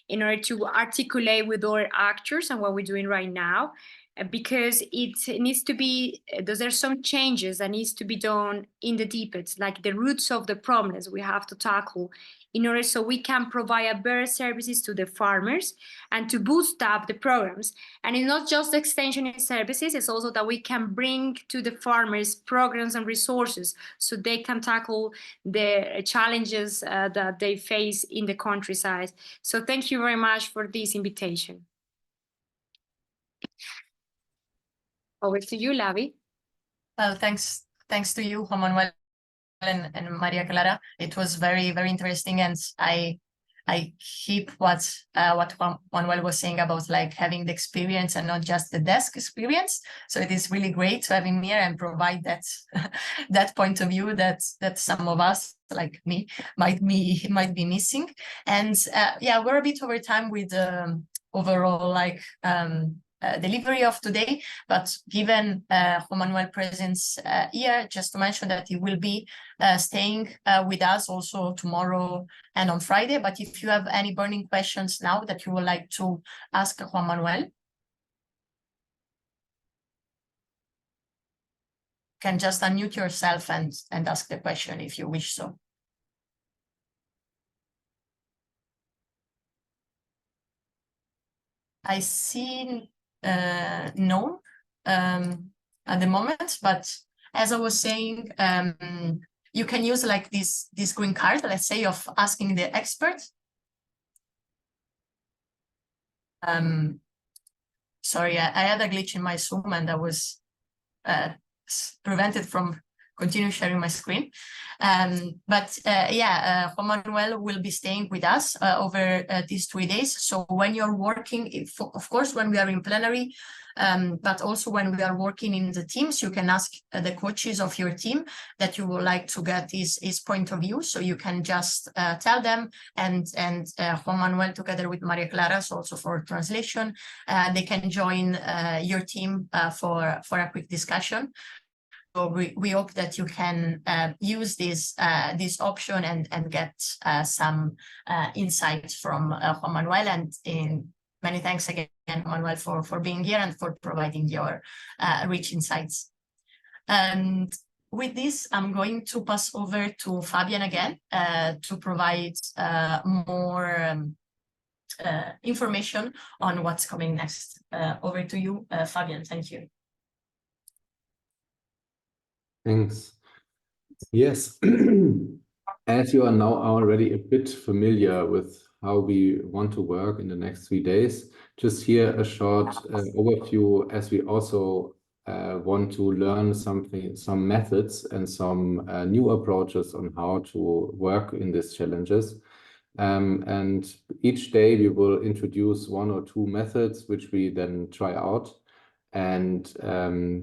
in order to articulate with our actors and what we're doing right now, because it needs to be, there's some changes that needs to be done in the deepest, like the roots of the problems we have to tackle in order so we can provide better services to the farmers and to boost up the programs. And it's not just extension services, it's also that we can bring to the farmers programs and resources so they can tackle the challenges that they face in the countryside. So thank you very much for this invitation. Over to you, Lavi. Well, thanks to you, Juan Manuel. and Maria Clara. It was very, very interesting, and I keep what Juan Manuel was saying about like having the experience and not just the desk experience. So it is really great to have him here and provide that that point of view that some of us like me might be missing. And yeah, we're a bit over time with overall like delivery of today, but given Juan Manuel presence here, just to mention that he will be staying with us also tomorrow and on Friday. But if you have any burning questions now that you would like to ask Juan Manuel, you can just unmute yourself and ask the question if you wish so. I see no at the moment, but as I was saying, you can use like this green card, let's say, of asking the expert. Sorry, I had a glitch in my Zoom and I was prevented from continue sharing my screen. But yeah, Juan Manuel will be staying with us over these 3 days. So when you're working, of course, when we are in plenary, but also when we are working in the teams, you can ask the coaches of your team that you would like to get his point of view. So you can just tell them, and Juan Manuel together with Maria Clara, so also for translation, they can join your team for a quick discussion. So we hope that you can use this option and get some insights from Juan Manuel. And many thanks again, Manuel, for being here and for providing your rich insights. And with this, I'm going to pass over to Fabian again to provide more information on what's coming next. Over to you, Fabian. Thank you. Thanks. Yes, as you are now already a bit familiar with how we want to work in the next 3 days, just here a short overview, as we also want to learn some methods and some new approaches on how to work in these challenges. And each day we will introduce 1 or 2 methods which we then try out. And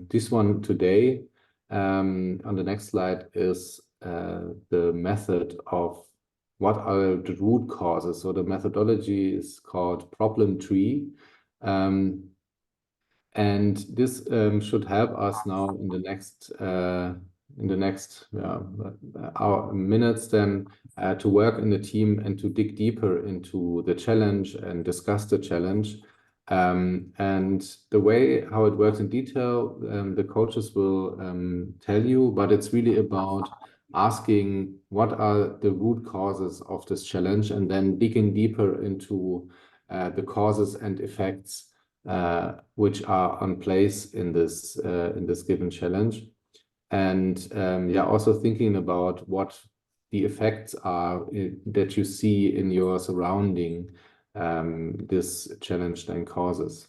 this one today, on the next slide, is the method of what are the root causes. So the methodology is called problem tree. And this should help us now in the next hour, minutes then to work in the team and to dig deeper into the challenge and discuss the challenge. And the way how it works in detail, the coaches will tell you, but it's really about asking what are the root causes of this challenge and then digging deeper into the causes and effects which are on place in this given challenge. And yeah, also thinking about what the effects are that you see in your surrounding this challenge then causes.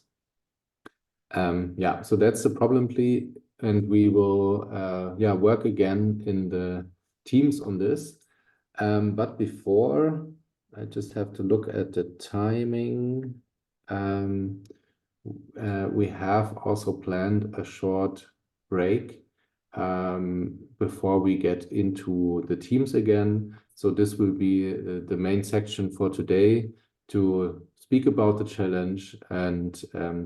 Yeah, so that's the problem plea, and we will work again in the teams on this. But before, I just have to look at the timing. We have also planned a short break before we get into the teams again. So this will be the main section for today, to speak about the challenge and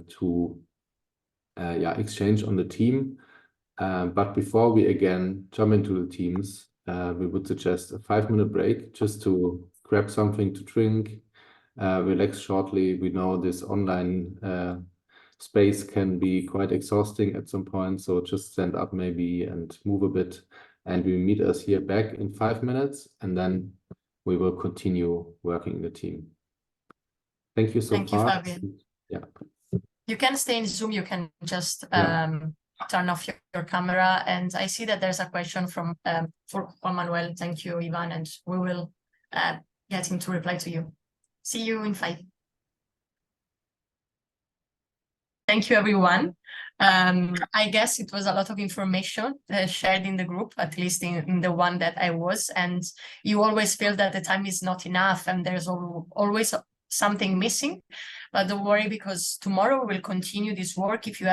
to exchange on the team. But before we again jump into the teams, we would suggest a 5-minute break just to grab something to drink, relax shortly. We know this online space can be quite exhausting at some point, so just stand up maybe and move a bit, and we meet us here back in 5 minutes, and then we will continue working in the team. Thank you so far. Thank you, Fabian. Yeah. You can stay in Zoom. You can just turn off your camera. And I see that there's a question from for Juan Manuel. Thank you, Ivan, and we will get him to reply to you. See you in 5. Thank you, everyone. I guess it was a lot of information shared in the group, at least in the one that I was, and you always feel that the time is not enough and there's always something missing. But don't worry, because tomorrow we'll continue this work. If you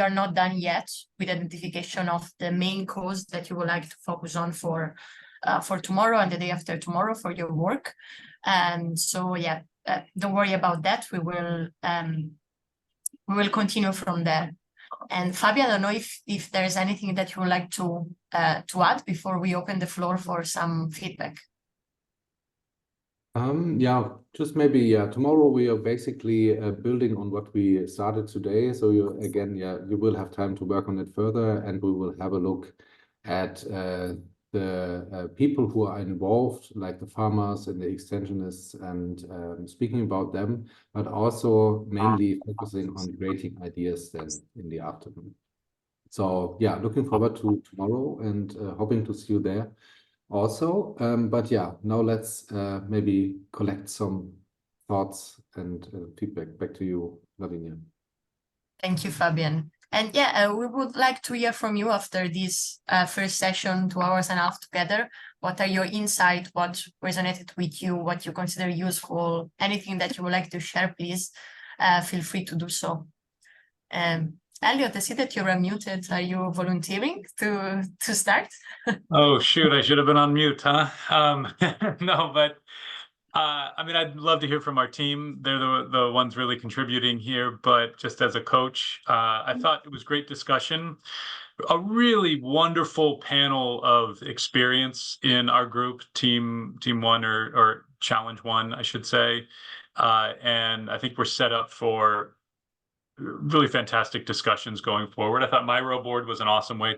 are not done yet with identification of the main cause that you would like to focus on for tomorrow and the day after tomorrow for your work. And so, yeah, don't worry about that. We will continue from there. And Fabio, I don't know if there's anything that you would like to add before we open the floor for some feedback. Yeah, just maybe, tomorrow we are basically building on what we started today. So you will have time to work on it further, and we will have a look at the people who are involved, like the farmers and the extensionists, and speaking about them, but also mainly focusing on creating ideas then in the afternoon. So yeah, looking forward to tomorrow and hoping to see you there also. But yeah, now let's maybe collect some thoughts and feedback. Back to you, Lavinia. Thank you, Fabian. And yeah, we would like to hear from you after this first session, 2 hours and a half together. What are your insights? What resonated with you? What you consider useful? Anything that you would like to share, please feel free to do so. Elliot, I see that you're unmuted. Are you volunteering to start? Oh, shoot, I should have been on mute, huh? No, but I mean, I'd love to hear from our team. They're the ones really contributing here, but just as a coach, I thought it was great discussion. A really wonderful panel of experience in our group, team one or challenge one, I should say. And I think we're set up for really fantastic discussions going forward. I thought Miro board was an awesome way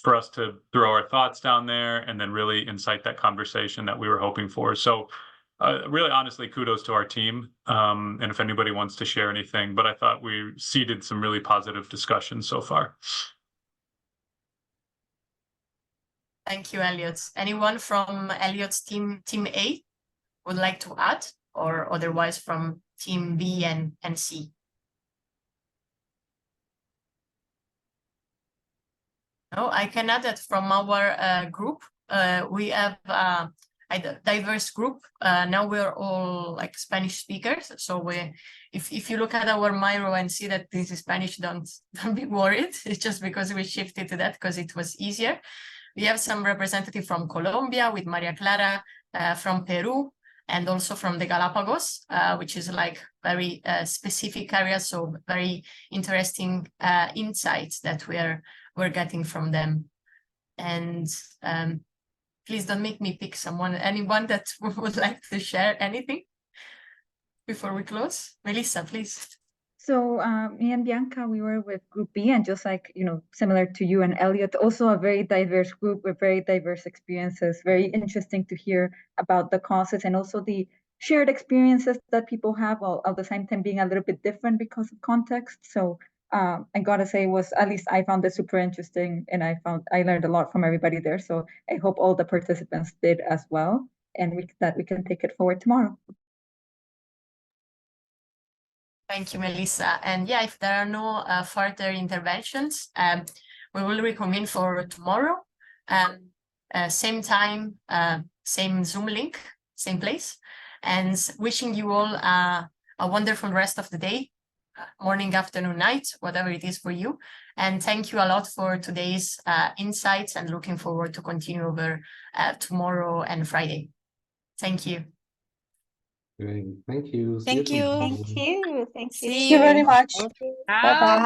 for us to throw our thoughts down there and then really incite that conversation that we were hoping for. So really, honestly, kudos to our team. And if anybody wants to share anything, but I thought we seeded some really positive discussions so far. Thank you, Elliot. Anyone from Elliot's team A would like to add, or otherwise from team B and C? No, I can add that from our group, we have a diverse group. Now we're all like Spanish speakers. So if you look at our Miro and see that this is Spanish, don't be worried. It's just because we shifted to that because it was easier. We have some representative from Colombia with Maria Clara, from Peru, and also from the Galapagos, which is like very specific areas. So very interesting insights that we're getting from them. And please don't make me pick anyone that would like to share anything before we close. Melissa, please. So me and Bianca, we were with Group B, and just like, similar to you and Elliot, also a very diverse group with very diverse experiences. Very interesting to hear about the causes and also the shared experiences that people have, while at the same time being a little bit different because of context. So I gotta say, at least I found it super interesting, and I learned a lot from everybody there. So I hope all the participants did as well, and that we can take it forward tomorrow. Thank you, Melissa. And yeah, if there are no further interventions, we will reconvene for tomorrow. Same time, same Zoom link, same place. And wishing you all a wonderful rest of the day, morning, afternoon, night, whatever it is for you. And thank you a lot for today's insights, and looking forward to continue over tomorrow and Friday. Thank you. Great. Thank you. Thank you. Thank you. See you very much. Bye.